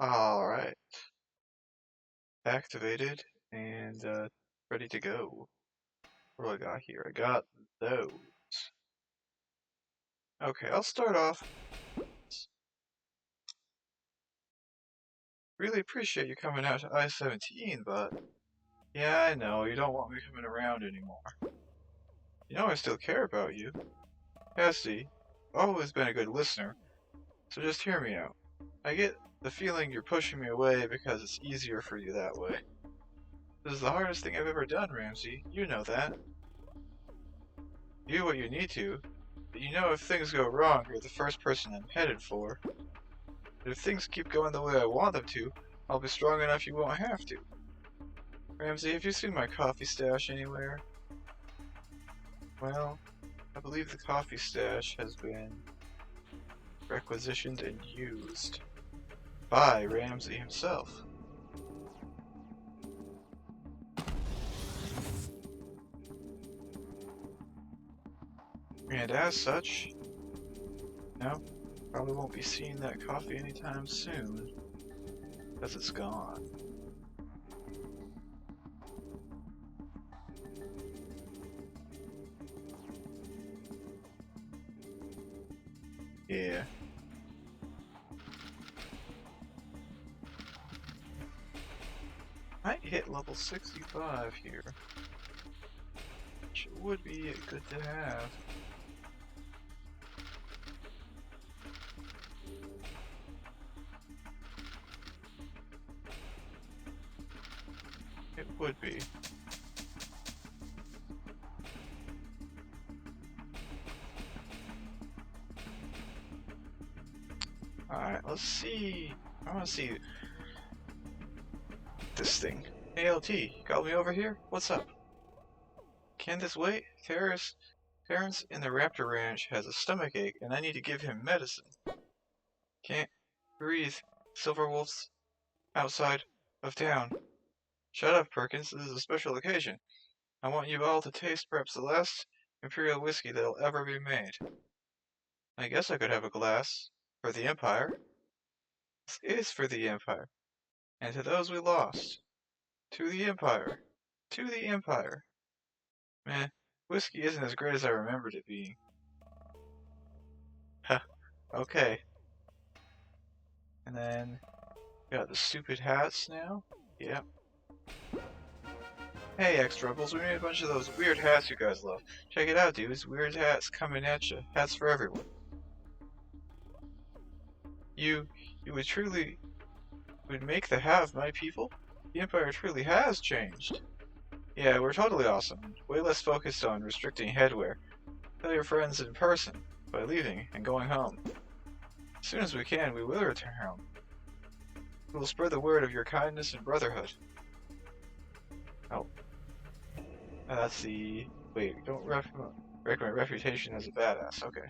Alright, activated and ready to go. What do I got here? I got those. Okay, I'll start off. Really appreciate you coming out to I-17, but yeah, I know, you don't want me coming around anymore. You know I still care about you. Cassidy, I've always been a good listener, so just hear me out. I get the feeling you're pushing me away because it's easier for you that way. This is the hardest thing I've ever done, Ramsey. You know that. Do what you need to, but you know if things go wrong, you're the first person I'm headed for. But if things keep going the way I want them to, I'll be strong enough you won't have to. Ramsey, have you seen my coffee stash anywhere? Well, I believe the coffee stash has been requisitioned and used by Ramsey himself. And as such, no, probably won't be seeing that coffee anytime soon, because it's gone. Yeah. Might hit level 65 here, which would be good to have. It would be. Alright, let's see. I want to see this thing. ALT, you called me over here? What's up? Can this wait? Terrence in the raptor ranch has a stomach ache and I need to give him medicine. Can't breathe. Silver Wolf's outside of town. Shut up, Perkins. This is a special occasion. I want you all to taste perhaps the last imperial whiskey that'll ever be made. I guess I could have a glass. For the Empire. This is for the Empire. And to those we lost. To the Empire. To the Empire. Meh, whiskey isn't as great as I remembered it being. Huh, okay. And then, got the stupid hats now. Yep. Hey, X-Rebels, we made a bunch of those weird hats you guys love. Check it out, dudes. Weird hats coming at you. Hats for everyone. You would make the hat of my people? The Empire truly has changed. Yeah, we're totally awesome. Way less focused on restricting headwear. Tell your friends in person by leaving and going home. As soon as we can, we will return home. We will spread the word of your kindness and brotherhood. Oh. That's the... Wait, don't wreck my reputation as a badass. Okay.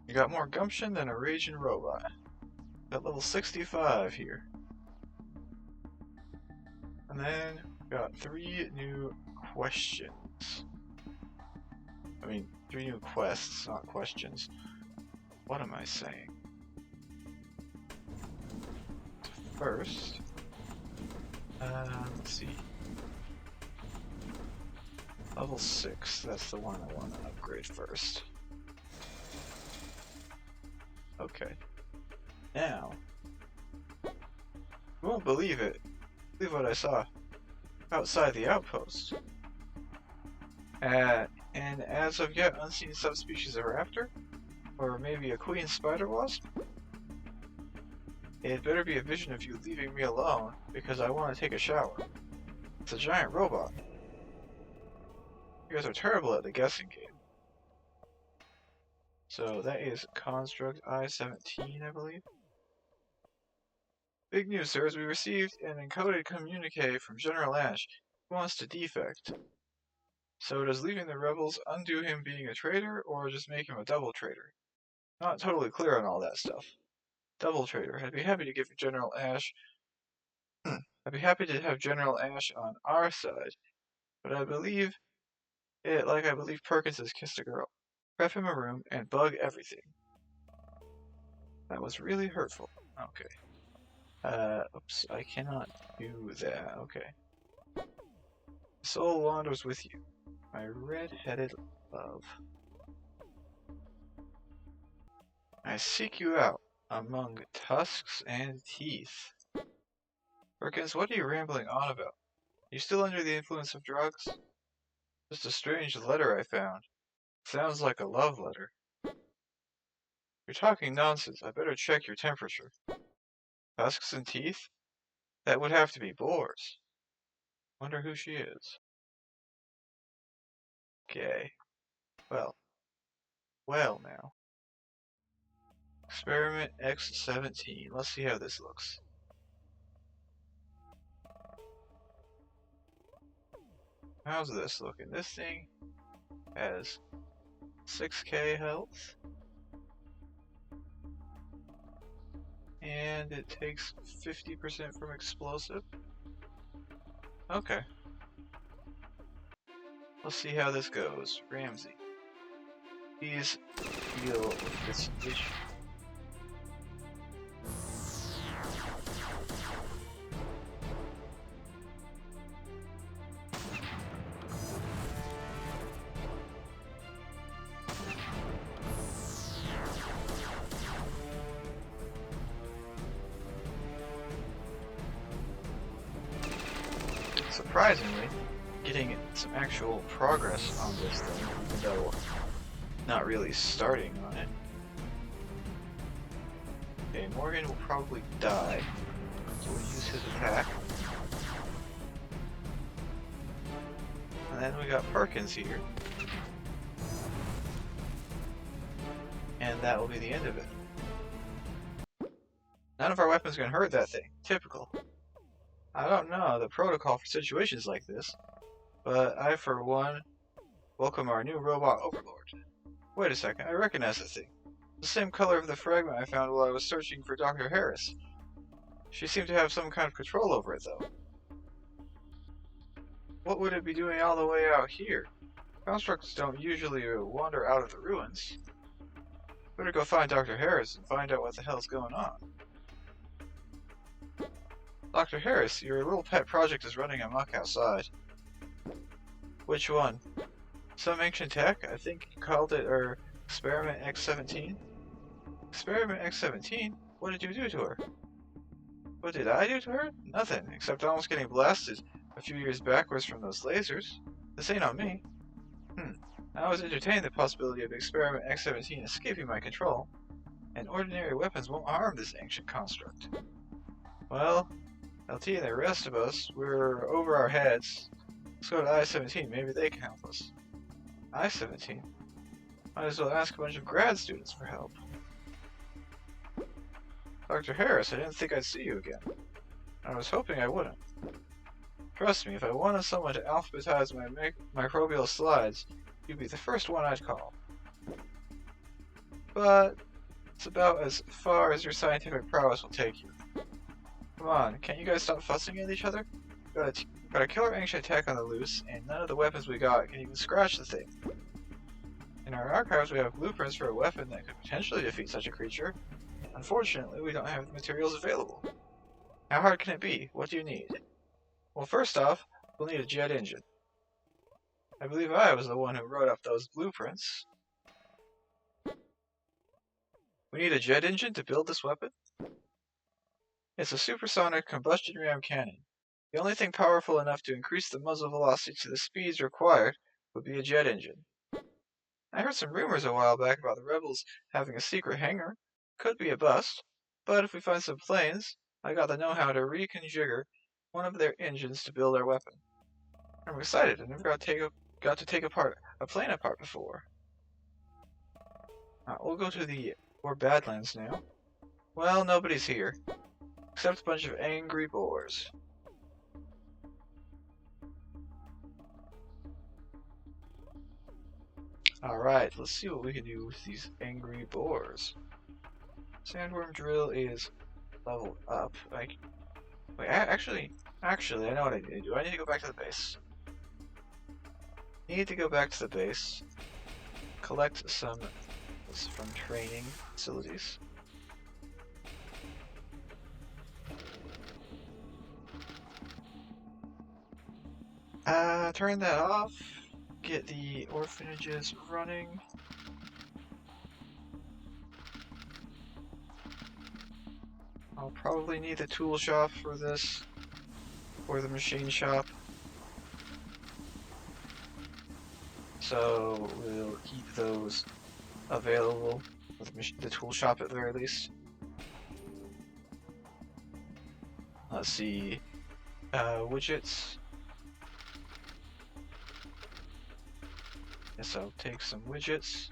You got more gumption than a raging robot. Got level 65 here. And then, got 3 new questions. I mean, 3 new quests, not questions. What am I saying? First, let's see. Level 6, that's the one I want to upgrade first. Okay. Now, you won't believe it. Believe what I saw outside the outpost. An as of yet unseen subspecies of raptor? Or maybe a queen spider wasp? It better be a vision of you leaving me alone, because I want to take a shower. It's a giant robot. You guys are terrible at the guessing game. So that is Construct I-17, I believe. Big news, sirs. We received an encoded communique from General Ash. He wants to defect. So does leaving the rebels undo him being a traitor, or just make him a double traitor? Not totally clear on all that stuff. Double traitor. I'd be happy to give General Ash... I'd be happy to have General Ash on our side, but I believe it like I believe Perkins has kissed a girl. Prep him a room and bug everything. That was really hurtful. Okay. Oops, I cannot do that. Okay. Soul wanders with you, my red-headed love. I seek you out among tusks and teeth. Perkins, what are you rambling on about? You still under the influence of drugs? Just a strange letter I found. Sounds like a love letter. You're talking nonsense. I better check your temperature. Tusks and teeth? That would have to be boars. Wonder who she is. Okay. Well now. Experiment X17. Let's see how this looks. How's this looking? This thing has 6k health. And it takes 50% from explosive. Okay. Let's see how this goes. Ramsey. Please deal with this issue. Surprisingly, getting some actual progress on this thing, even though not really starting on it. Okay, Morgan will probably die, so we'll use his attack. And then we got Perkins here. And that will be the end of it. None of our weapons can hurt that thing. Typical. I don't know the protocol for situations like this, but I, for one, welcome our new robot overlord. Wait a second, I recognize the thing. The same color of the fragment I found while I was searching for Dr. Harris. She seemed to have some kind of control over it, though. What would it be doing all the way out here? Constructs don't usually wander out of the ruins. Better go find Dr. Harris and find out what the hell's going on. Dr. Harris, your little pet project is running amok outside. Which one? Some ancient tech? I think you called it, Experiment X17? Experiment X17? What did you do to her? What did I do to her? Nothing, except almost getting blasted a few years backwards from those lasers. This ain't on me. I was entertaining the possibility of Experiment X17 escaping my control, and ordinary weapons won't harm this ancient construct. Well, LT and the rest of us, we're over our heads. Let's go to I-17, maybe they can help us. I-17? Might as well ask a bunch of grad students for help. Dr. Harris, I didn't think I'd see you again. I was hoping I wouldn't. Trust me, if I wanted someone to alphabetize my microbial slides, you'd be the first one I'd call. But it's about as far as your scientific prowess will take you. Come on, can't you guys stop fussing at each other? Got a killer ancient tech on the loose, and none of the weapons we got can even scratch the thing. In our archives we have blueprints for a weapon that could potentially defeat such a creature. Unfortunately, we don't have the materials available. How hard can it be? What do you need? Well, first off, we'll need a jet engine. I believe I was the one who wrote up those blueprints. We need a jet engine to build this weapon? It's a supersonic combustion ram cannon. The only thing powerful enough to increase the muzzle velocity to the speeds required would be a jet engine. I heard some rumors a while back about the rebels having a secret hangar. Could be a bust, but if we find some planes, I got the know-how to reconfigure one of their engines to build our weapon. I'm excited. I never got to take a plane apart before. We'll go to the badlands now. Well, nobody's here, except a bunch of angry boars. Alright, let's see what we can do with these angry boars. Sandworm drill is leveled up. Actually, I know what I need to do. I need to go back to the base. Collect some from training facilities. Turn that off. Get the orphanages running. I'll probably need the tool shop for this, or the machine shop. So we'll keep those available, with the tool shop at the very least. Let's see, widgets. Guess I'll take some widgets.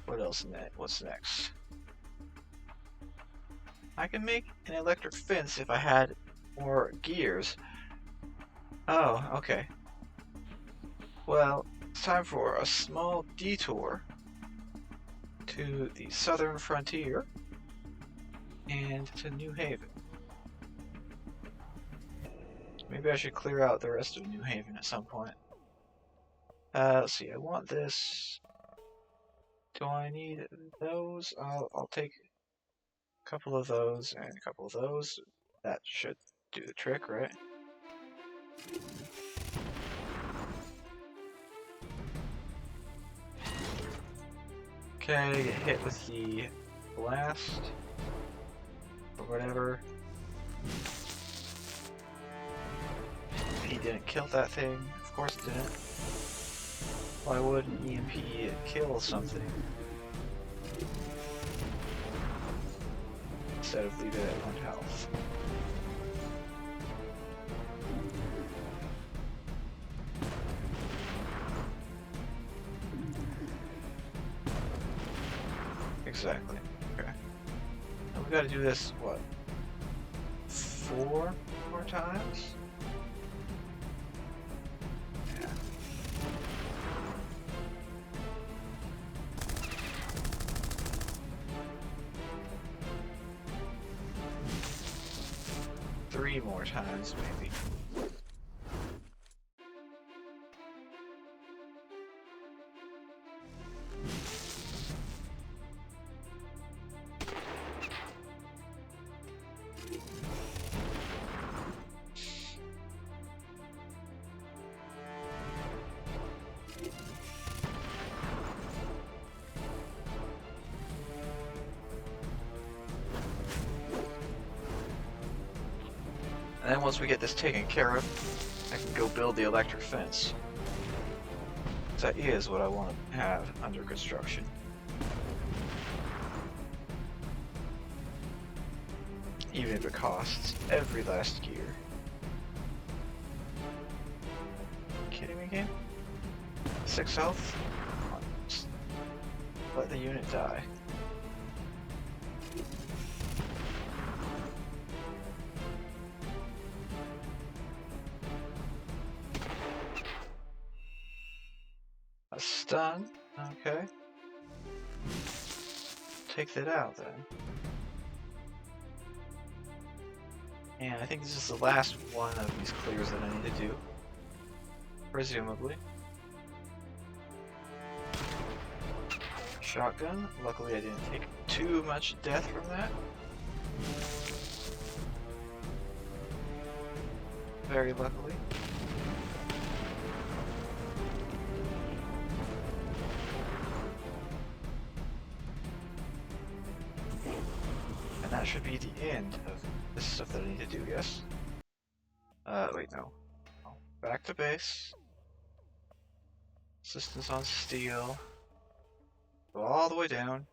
What else what's next? I can make an electric fence if I had more gears. Oh, okay. Well, it's time for a small detour to the southern frontier and to New Haven. Maybe I should clear out the rest of New Haven at some point. Let's see, I want this. Do I need those? I'll take a couple of those and a couple of those. That should do the trick, right? Okay, get hit with the blast or whatever. He didn't kill that thing. Of course it didn't. Why would an EMP kill something instead of leave it at 1 health? Exactly. Okay. Now we gotta do this, what? 4 more times? Yeah. Three more times, maybe. And then once we get this taken care of, I can go build the electric fence. That is what I want to have under construction. Even if it costs every last gear. Kidding me, game? 6 health? Come on. Just let the unit die. A stun? Okay. Take that out then. And I think this is the last one of these clears that I need to do. Presumably. Shotgun. Luckily I didn't take too much death from that. Very luckily. And that should be the end of this stuff that I need to do, yes? Wait, no. Oh, back to base. Assistance on steel. Go all the way down.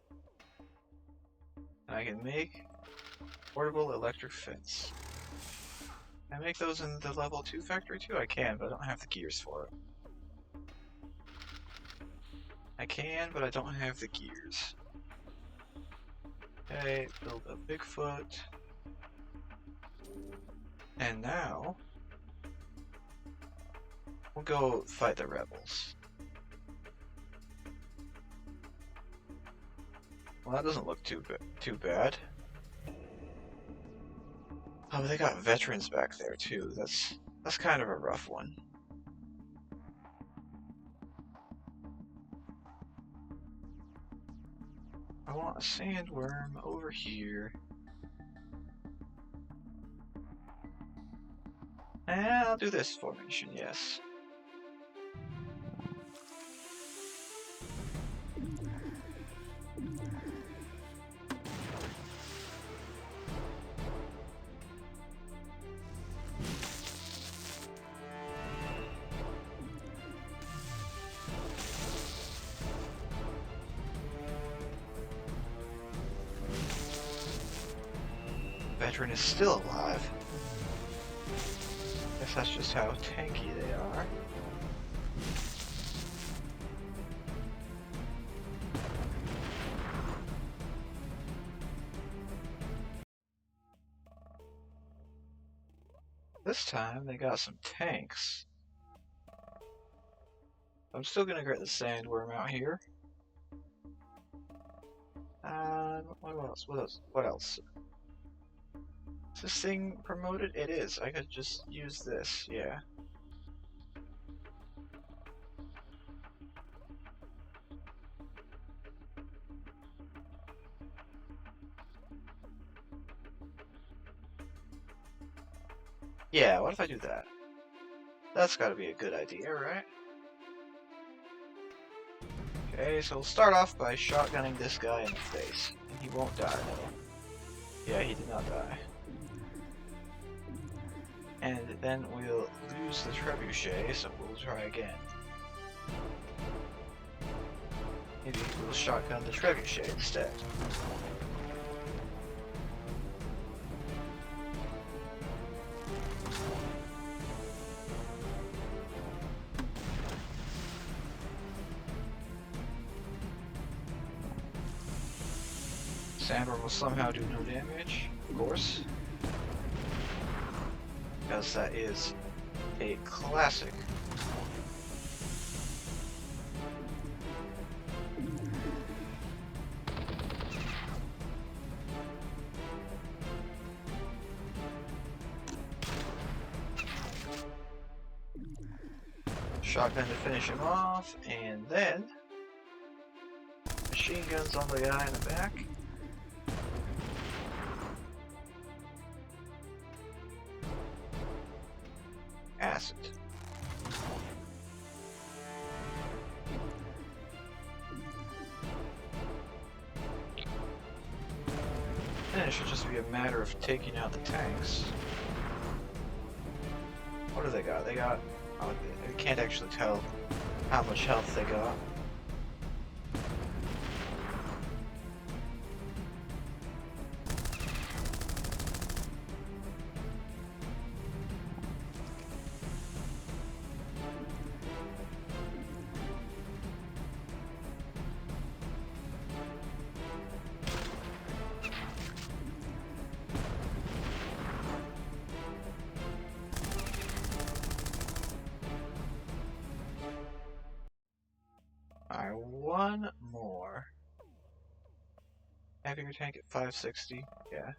And I can make portable electric fence. Can I make those in the level 2 factory too? I can, but I don't have the gears for it. I can, but I don't have the gears. Okay, build a Bigfoot. And now, we'll go fight the rebels. Well, that doesn't look too bad. Oh, they got veterans back there too. That's kind of a rough one. I want a sandworm over here. And I'll do this formation, yes. Veteran is still alive. Guess that's just how tanky they are. This time they got some tanks. I'm still gonna get the sandworm out here. What else? Is this thing promoted? It is. I could just use this, yeah. Yeah, what if I do that? That's gotta be a good idea, right? Okay, so we'll start off by shotgunning this guy in the face. And he won't die, though. Yeah, he did not die. And then we'll lose the trebuchet, so we'll try again. Maybe we'll shotgun the trebuchet instead. Sandworm will somehow do no damage, of course. Because that is a classic. Shotgun to finish him off, and then machine guns on the guy in the back. Acid. Then it should just be a matter of taking out the tanks. What do they got? They got... Oh, I can't actually tell how much health they got. Alright, one more. Having your tank at 560, yeah.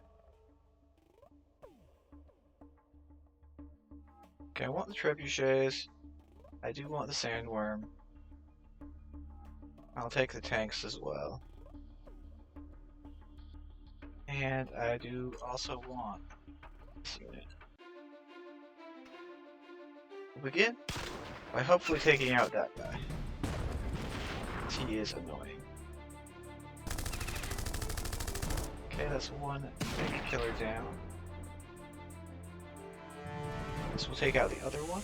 Okay, I want the trebuchets. I do want the sandworm. I'll take the tanks as well. And I do also want this unit. We'll begin by hopefully taking out that guy. He is annoying. Okay, that's one tank killer down. So we'll take out the other one.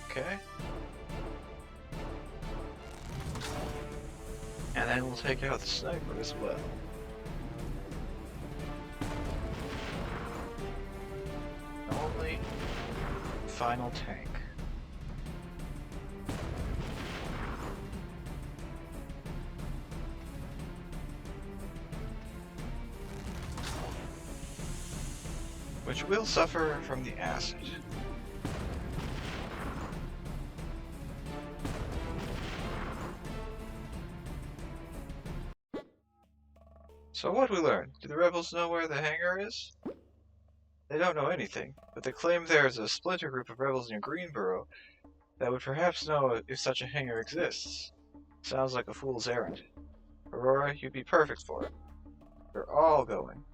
Okay. And then we'll take out the sniper as well. Only final tank. Which will suffer from the acid. So what we learned? Do the rebels know where the hangar is? They don't know anything, but they claim there is a splinter group of rebels near Greenborough that would perhaps know if such a hangar exists. Sounds like a fool's errand. Aurora, you'd be perfect for it. They're all going.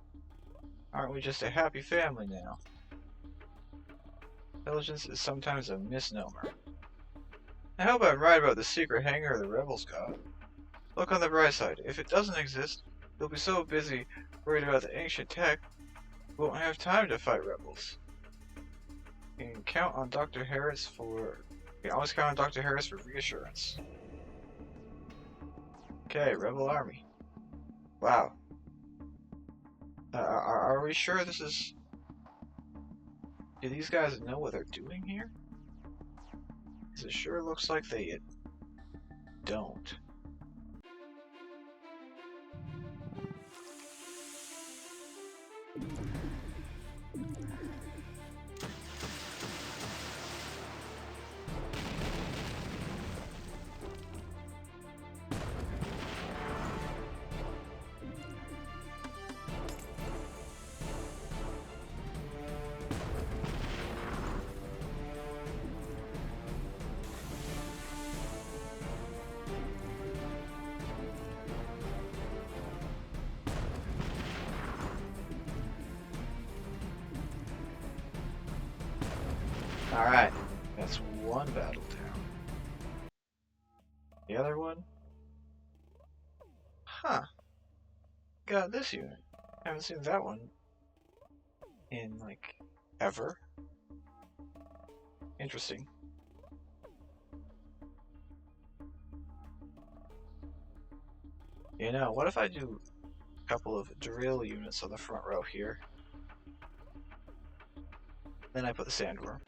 Aren't we just a happy family now? Intelligence is sometimes a misnomer. I hope I'm right about the secret hangar the rebels got. Look on the bright side. If it doesn't exist, you'll be so busy worried about the ancient tech, you won't have time to fight rebels. You can count on Dr. Harris for... You can always count on Dr. Harris for reassurance. Okay, Rebel Army. Wow. Are we sure this is... Do these guys know what they're doing here? Because it sure looks like they don't. Alright, that's one battle down. The other one? Huh. Got this unit. Haven't seen that one in, like, ever. Interesting. You know, what if I do a couple of drill units on the front row here? Then I put the sandworm.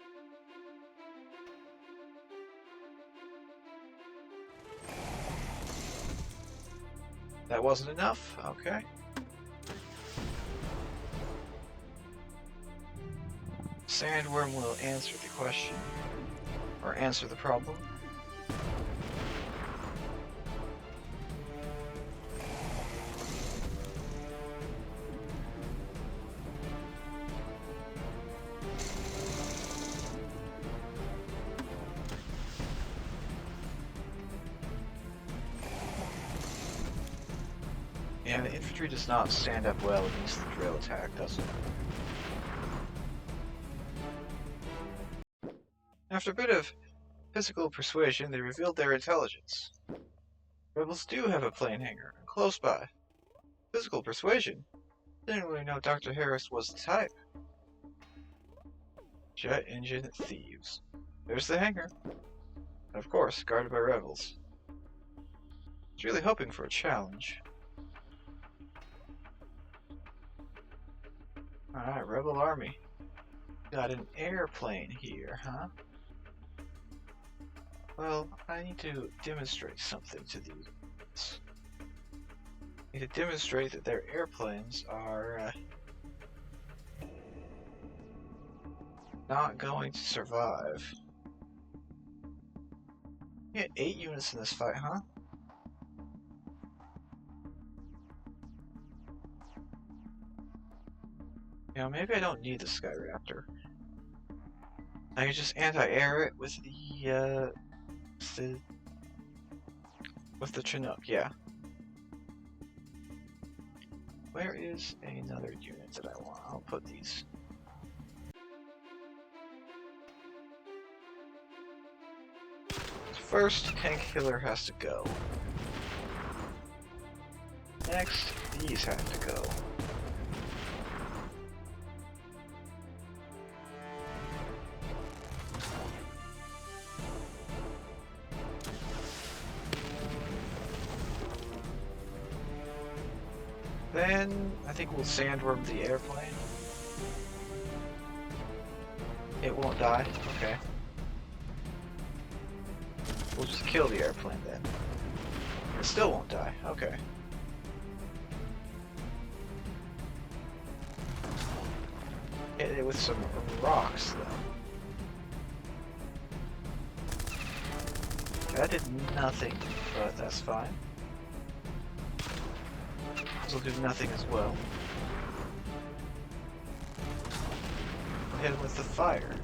That wasn't enough? Okay. Sandworm will answer the question. Or answer the problem. Yeah, the infantry does not stand up well against the drill attack, does it? After a bit of physical persuasion, they revealed their intelligence. Rebels do have a plane hangar, close by. Physical persuasion? Didn't really know Dr. Harris was the type. Jet engine thieves. There's the hangar. Of course, guarded by rebels. I was really hoping for a challenge. Alright, Rebel Army. Got an airplane here, huh? Well, I need to demonstrate something to these. I need to demonstrate that their airplanes are not going to survive. We had 8 units in this fight, huh? You know, maybe I don't need the Sky Raptor. I can just anti-air it with the Chinook, yeah. Where is another unit that I want? I'll put these. First, tank killer has to go. Next, these have to go. Then, I think we'll sandworm the airplane. It won't die? Okay. We'll just kill the airplane then. It still won't die. Okay. Hit it with some rocks, though. That did nothing, but that's fine. This will do nothing as well. Hit him with the fire.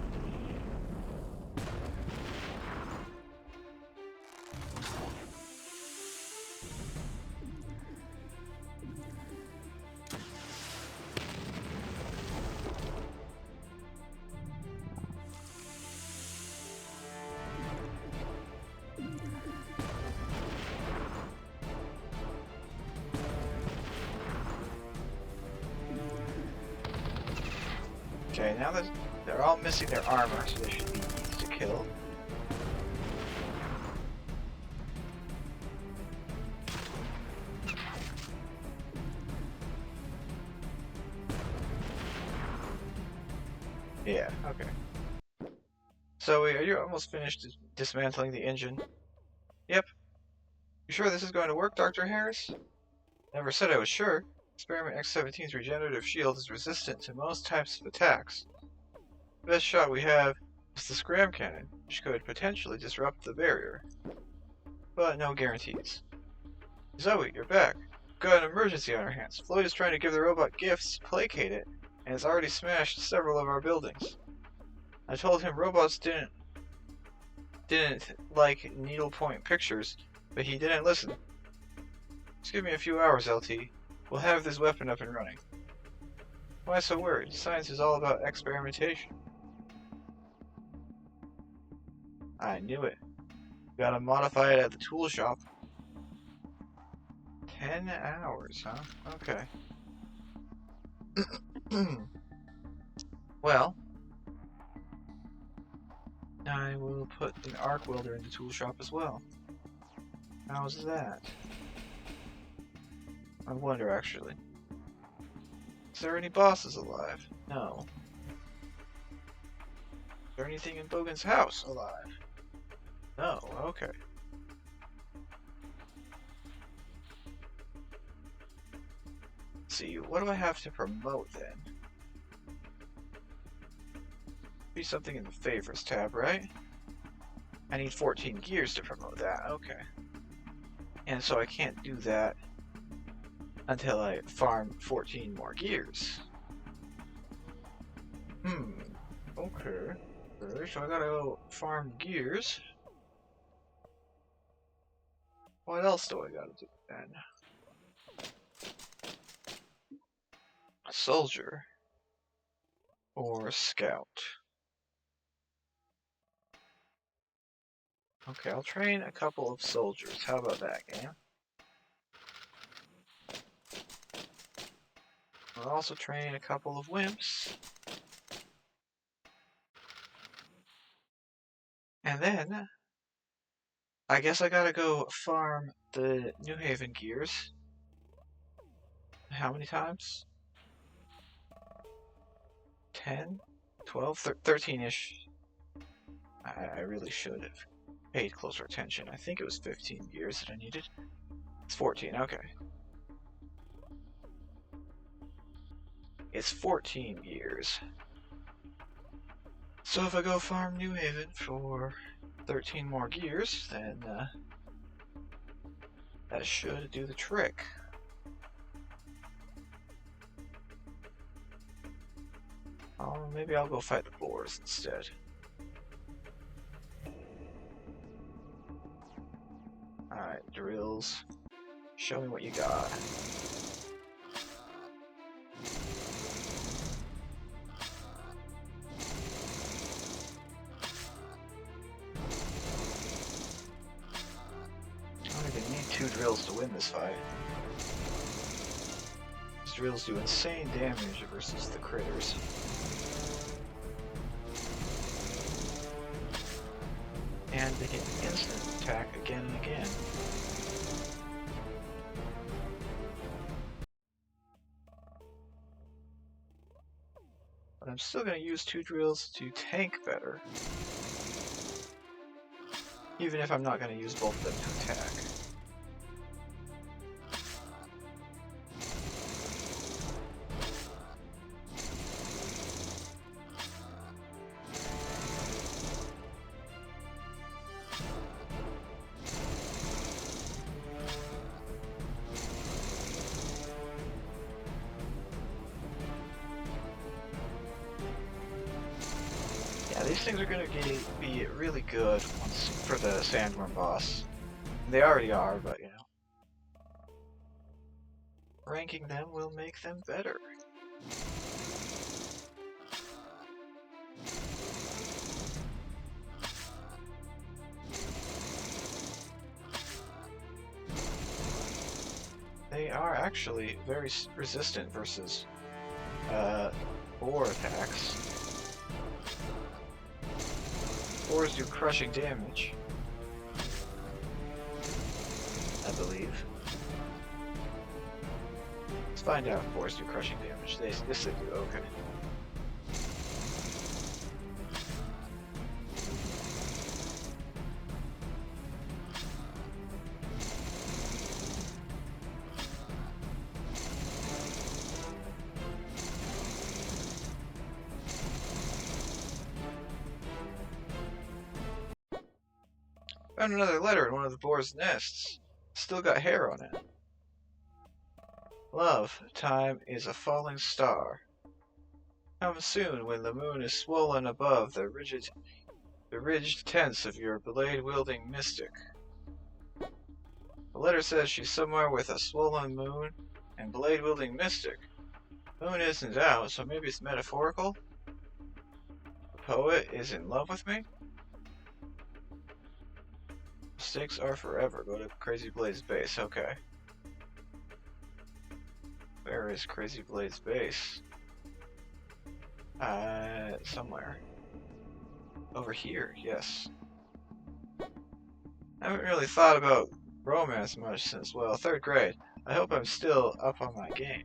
Okay, now that they're all missing their armor, so they should be easy to kill. Yeah, okay. So, are you almost finished dismantling the engine? Yep. You sure this is going to work, Dr. Harris? Never said I was sure. Experiment X17's regenerative shield is resistant to most types of attacks. The best shot we have is the scram cannon, which could potentially disrupt the barrier. But no guarantees. Zoey, you're back. We've got an emergency on our hands. Floyd is trying to give the robot gifts to placate it, and has already smashed several of our buildings. I told him robots didn't like needlepoint pictures, but he didn't listen. Just give me a few hours, LT. We'll have this weapon up and running. Why so worried? Science is all about experimentation. I knew it. Gotta modify it at the tool shop. 10 hours, huh? Okay. Well, I will put an arc welder in the tool shop as well. How's that? I wonder, actually. Is there any bosses alive? No. Is there anything in Bogan's house alive? No, okay. Let's see, what do I have to promote then? Be something in the favorites tab, right? I need 14 gears to promote that, okay. And so I can't do that until I farm 14 more gears. Okay. So I gotta go farm gears. What else do I gotta do then? A soldier. Or a scout. Okay, I'll train a couple of soldiers. How about that, game? I'll also train a couple of wimps. And then, I guess I gotta go farm the New Haven gears. How many times? 10? 12? 13-ish. I really should have paid closer attention. I think it was 15 gears that I needed. It's 14, okay. It's 14 gears. So if I go farm New Haven for 13 more gears, then that should do the trick. Oh, maybe I'll go fight the boars instead. Alright, drills. Show me what you got. I don't even need 2 drills to win this fight. These drills do insane damage versus the critters. And they can instant attack again and again. But I'm still going to use 2 drills to tank better. Even if I'm not going to use both of them to attack. These things are going to be really good for the sandworm boss. They already are, but you know. Ranking them will make them better. They are actually very resistant versus boar attacks. Boars do crushing damage, I believe. Let's find out if boars do crushing damage. Yes, they do. Okay. Found another letter in one of the boar's nests. Still got hair on it. Love, time is a falling star. Come soon when the moon is swollen above the ridged tents of your blade-wielding mystic. The letter says she's somewhere with a swollen moon and blade-wielding mystic. Moon isn't out, so maybe it's metaphorical? The poet is in love with me? Mistakes are forever. Go to Crazyblades base. Okay. Where is Crazyblades base? Somewhere. Over here, yes. I haven't really thought about romance much since, well, 3rd grade. I hope I'm still up on my game.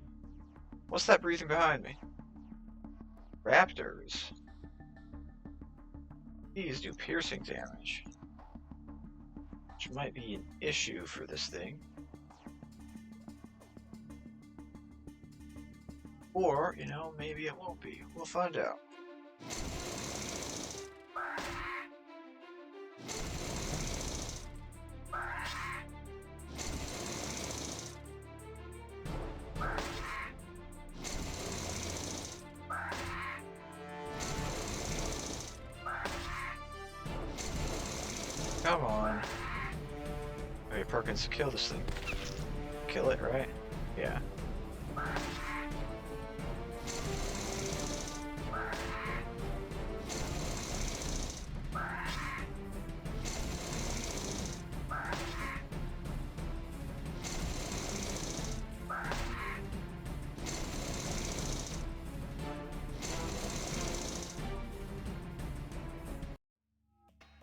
What's that breathing behind me? Raptors. These do piercing damage, which might be an issue for this thing. Or, you know, maybe it won't be. We'll find out. Come on. Okay, Perkins, kill this thing. Kill it, right? Yeah.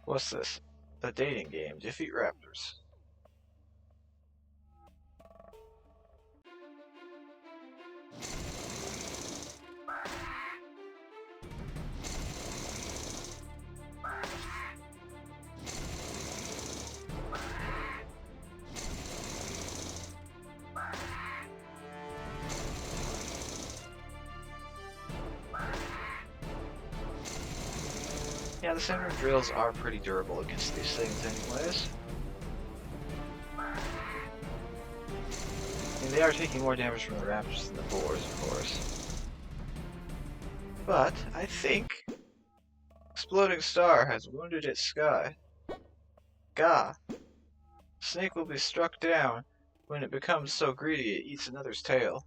What's this? A dating game. Defeat raptors. Yeah, the center drills are pretty durable against these things anyways. And they are taking more damage from the raptors than the boars, of course. But, I think Exploding Star has wounded its sky. Gah! Snake will be struck down when it becomes so greedy it eats another's tail.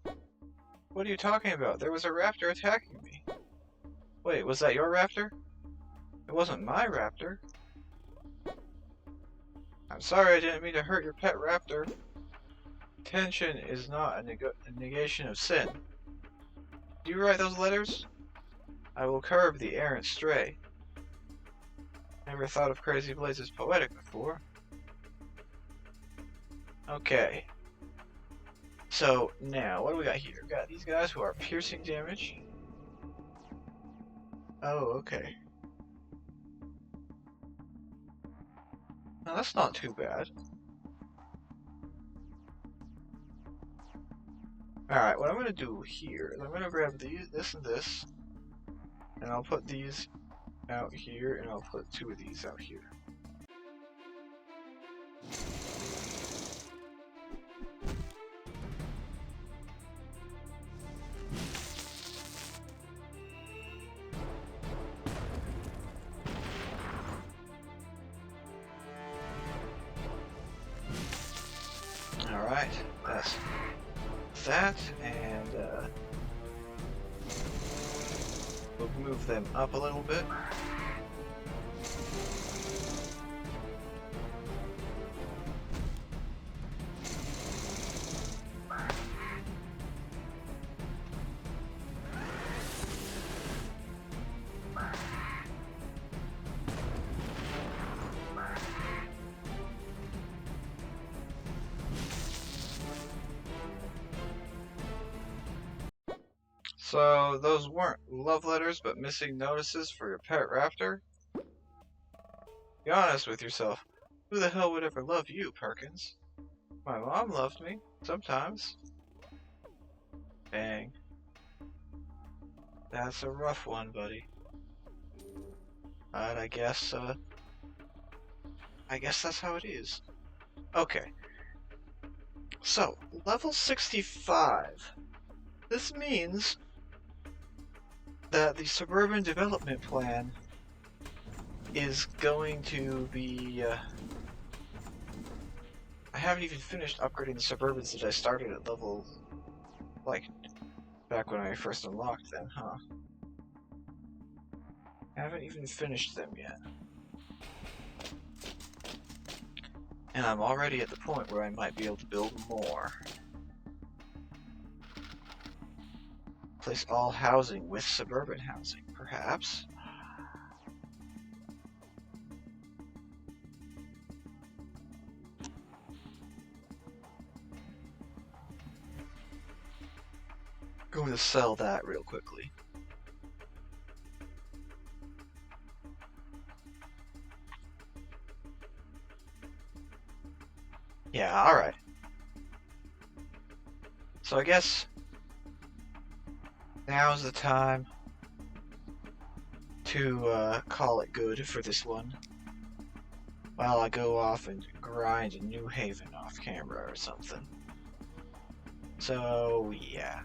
What are you talking about? There was a raptor attacking me. Wait, was that your raptor? It wasn't my raptor. I'm sorry, I didn't mean to hurt your pet raptor. Tension is not a negation of sin. Do you write those letters? I will curb the errant stray. Never thought of Crazyblades as poetic before. Okay. So, now, what do we got here? We got these guys who are piercing damage. Oh, okay. Now that's not too bad. Alright, what I'm going to do here is I'm going to grab this and this, and I'll put these out here, and I'll put 2 of these out here. Alright, that's that, and we'll move them up a little bit. So, those weren't love letters, but missing notices for your pet raptor? Be honest with yourself. Who the hell would ever love you, Perkins? My mom loved me. Sometimes. Dang. That's a rough one, buddy. But I guess that's how it is. Okay. So, level 65. This means that the suburban development plan is going to be, I haven't even finished upgrading the suburbans that I started at level, like, back when I first unlocked them, huh? I haven't even finished them yet. And I'm already at the point where I might be able to build more. Place all housing with suburban housing, perhaps. Going to sell that real quickly. Yeah, alright. So I guess now's the time to call it good for this one. While I go off and grind a New Haven off camera or something. So, yeah.